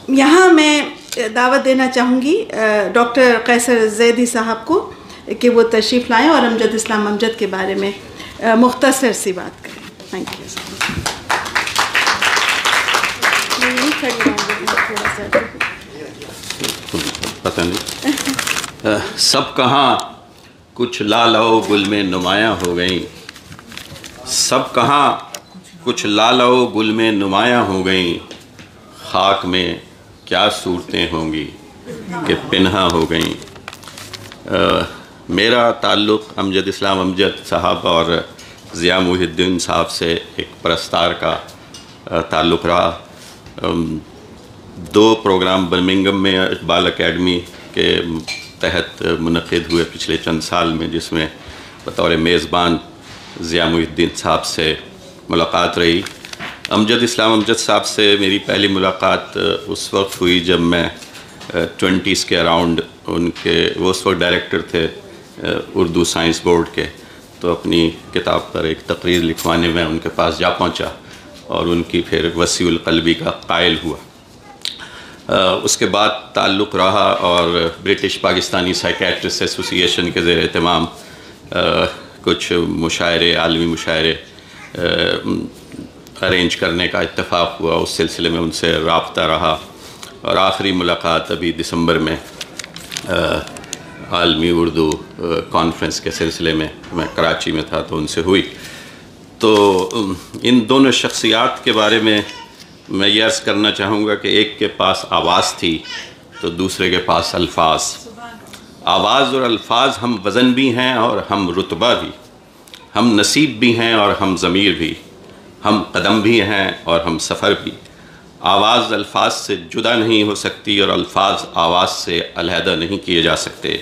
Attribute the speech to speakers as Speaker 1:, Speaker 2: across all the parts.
Speaker 1: یہاں میں دعوت دینا چاہوں گی ڈاکٹر قیصر زیدی صاحب کو کہ وہ تشریف لائیں اور امجد اسلام امجد کے بارے میں مختصر سی بات کریں. Thank you.
Speaker 2: پتہ نہیں سب کہاں کچھ لالو گل میں نمایاں ہو گئیں، سب کہاں کچھ لالو گل میں نمایاں ہو گئیں، خاک میں کیا صورتیں ہوں گی کہ پنہا ہو گئیں. میرا تعلق امجد اسلام امجد صاحب اور ضیاء محی الدین صاحب سے ایک پرستار کا تعلق رہا. 2 پروگرام برمنگم میں اقبال اکیڈمی کے تحت منعقد ہوئے پچھلے چند سال میں، جس میں بطور میزبان ضیاء محی الدین صاحب سے ملاقات رہی. امجد اسلام امجد صاحب سے میری پہلی ملاقات اس وقت ہوئی جب میں 20s کے اراؤنڈ ان کے، وہ اس وقت ڈائریکٹر تھے اردو سائنس بورڈ کے، تو اپنی کتاب پر ایک تقریر لکھوانے میں ان کے پاس جا پہنچا اور ان کی پھر وسیع القلبی کا قائل ہوا. اس کے بعد تعلق رہا اور برٹش پاکستانی سائیکیٹرسٹ ایسوسی ایشن کے زیر اہتمام کچھ مشاعرے، عالمی مشاعرے ارینج کرنے کا اتفاق ہوا. اس سلسلے میں ان سے رابطہ رہا اور آخری ملاقات ابھی دسمبر میں عالمی اردو کانفرنس کے سلسلے میں کراچی میں تھا تو ان سے ہوئی. تو ان دونوں شخصیات کے بارے میں یہ عرض کرنا چاہوں گا کہ ایک کے پاس آواز تھی تو دوسرے کے پاس الفاظ. آواز اور الفاظ ہم وزن بھی ہیں اور ہم رتبہ بھی، ہم نصیب بھی ہیں اور ہم ضمیر بھی، ہم قدم بھی ہیں اور ہم سفر بھی. آواز الفاظ سے جدا نہیں ہو سکتی اور الفاظ آواز سے علیحدہ نہیں کیے جا سکتے.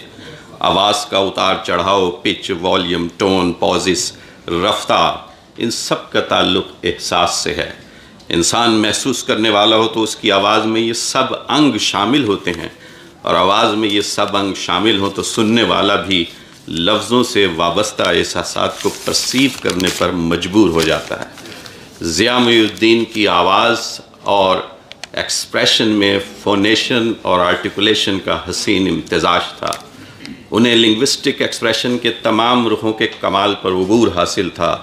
Speaker 2: آواز کا اتار چڑھاؤ، پچ، والیوم، ٹون، پوزس، رفتار، ان سب کا تعلق احساس سے ہے. انسان محسوس کرنے والا ہو تو اس کی آواز میں یہ سب انگ شامل ہوتے ہیں، اور آواز میں یہ سب انگ شامل ہوں تو سننے والا بھی لفظوں سے وابستہ احساسات کو پرسیو کرنے پر مجبور ہو جاتا ہے. ضیاء محی الدین کی آواز اور ایکسپریشن میں فونیشن اور آرٹیکولیشن کا حسین امتزاج تھا. انہیں لنگوسٹک ایکسپریشن کے تمام رخوں کے کمال پر عبور حاصل تھا.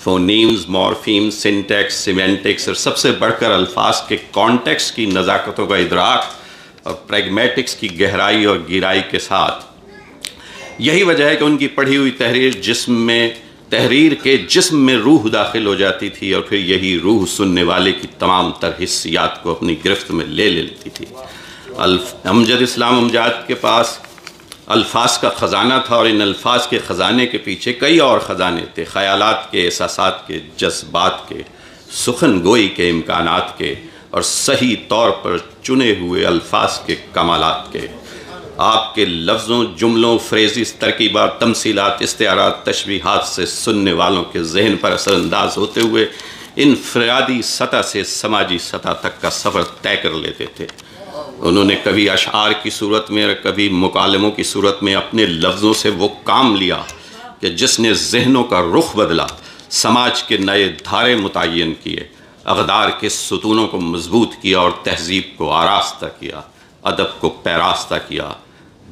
Speaker 2: فونیمز، مورفیمز، سنٹیکس، سیمینٹکس اور سب سے بڑھ کر الفاظ کے کانٹیکس کی نزاکتوں کا ادراک اور پریگمیٹکس کی گہرائی اور گہرائی کے ساتھ. یہی وجہ ہے کہ ان کی پڑھی ہوئی تحریر کے جسم میں روح داخل ہو جاتی تھی اور پھر یہی روح سننے والے کی تمام تر حسیات کو اپنی گرفت میں لے لیتی تھی. امجد اسلام امجد کے پاس الفاظ کا خزانہ تھا اور ان الفاظ کے خزانے کے پیچھے کئی اور خزانے تھے، خیالات کے، احساسات کے، جذبات کے، سخن گوئی کے امکانات کے، اور صحیح طور پر چنے ہوئے الفاظ کے کمالات کے. آپ کے لفظوں، جملوں، فریزز، ترکیبات، تمثیلات، استعارات، تشبیہات سے سننے والوں کے ذہن پر اثر انداز ہوتے ہوئے انفرادی سطح سے سماجی سطح تک کا سفر طے کر لیتے تھے. انہوں نے کبھی اشعار کی صورت میں اور کبھی مکالموں کی صورت میں اپنے لفظوں سے وہ کام لیا کہ جس نے ذہنوں کا رخ بدلا، سماج کے نئے دھارے متعین کیے، اقدار کے ستونوں کو مضبوط کیا اور تہذیب کو آراستہ کیا، ادب کو پیراستہ کیا.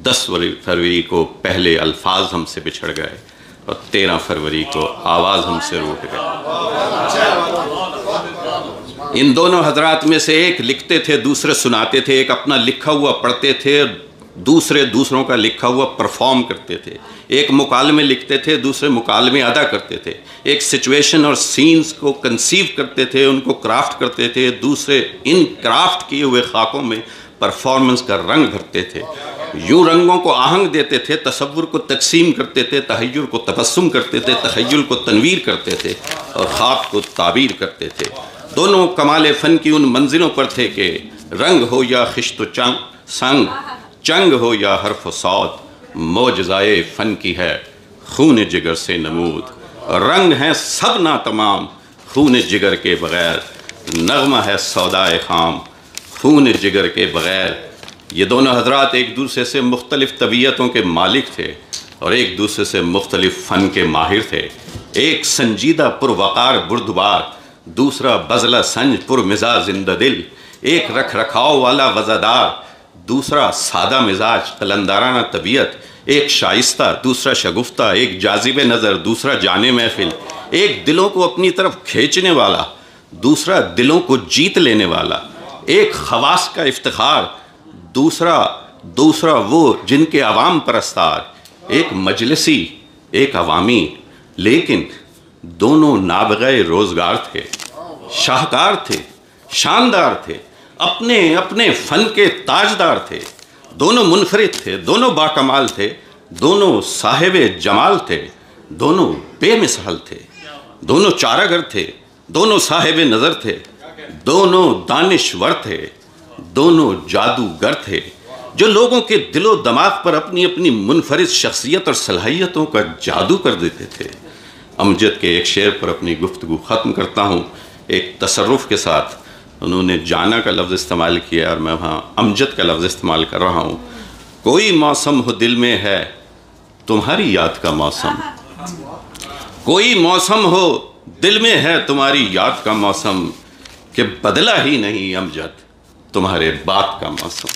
Speaker 2: 10 فروری کو پہلے الفاظ ہم سے بچھڑ گئے اور 13 فروری کو آواز ہم سے روٹ گئے. ان دونوں حضرات میں سے ایک لکھتے تھے، دوسرے سناتے تھے. ایک اپنا لکھا ہوا پڑھتے تھے، دوسرے دوسروں کا لکھا ہوا پرفارم کرتے تھے. ایک مکالمے لکھتے تھے، دوسرے مکالمے ادا کرتے تھے. ایک سچویشن اور سینز کو کنسیو کرتے تھے، ان کو کرافٹ کرتے تھے، دوسرے ان کرافٹ کیے ہوئے خاکوں میں پرفارمنس کا رنگ بھرتے تھے. یوں رنگوں کو آہنگ دیتے تھے، تصور کو تقسیم کرتے تھے، تحیر کو تبسم کرتے تھے، تخیل کو تنویر کرتے تھے اور خواب کو تعبیر کرتے تھے. دونوں کمال فن کی ان منزلوں پر تھے کہ رنگ ہو یا خشت و سنگ، چنگ ہو یا حرف و صاد، معجزائے فن کی ہے خون جگر سے نمود. رنگ ہیں سب ناتمام خون جگر کے بغیر، نغمہ ہے سودائے خام خون جگر کے بغیر. یہ دونوں حضرات ایک دوسرے سے مختلف طبیعتوں کے مالک تھے اور ایک دوسرے سے مختلف فن کے ماہر تھے. ایک سنجیدہ پروقار بردبار، دوسرا بزلہ سنج پر مزاج زندہ دل. ایک رکھ رکھاؤ والا وزادار، دوسرا سادہ مزاج قلندرانہ طبیعت، ایک شائستہ دوسرا شگفتہ، ایک جاذب نظر دوسرا جانے محفل، ایک دلوں کو اپنی طرف کھینچنے والا دوسرا دلوں کو جیت لینے والا، ایک خواص کا افتخار دوسرا وہ جن کے عوام پرستار، ایک مجلسی ایک عوامی، لیکن دونوں نابغہ روزگار تھے، شاہکار تھے، شاندار تھے، اپنے اپنے فن کے تاجدار تھے، دونوں منفرد تھے، دونوں باکمال تھے، دونوں صاحب جمال تھے، دونوں بے مثال تھے، دونوں چارہ تھے، دونوں صاحب نظر تھے، دونوں دانشور تھے، دونوں جادوگر تھے، جو لوگوں کے دل و دماغ پر اپنی اپنی منفرد شخصیت اور صلاحیتوں کا جادو کر دیتے تھے۔ امجد کے ایک شعر پر اپنی گفتگو ختم کرتا ہوں، ایک تصرف کے ساتھ۔ انہوں نے جانا کا لفظ استعمال کیا اور میں وہاں امجد کا لفظ استعمال کر رہا ہوں۔ کوئی موسم ہو دل میں ہے تمہاری یاد کا موسم، کوئی موسم ہو دل میں ہے تمہاری یاد کا موسم، کہ بدلا ہی نہیں امجد تمہارے بات کا موسم۔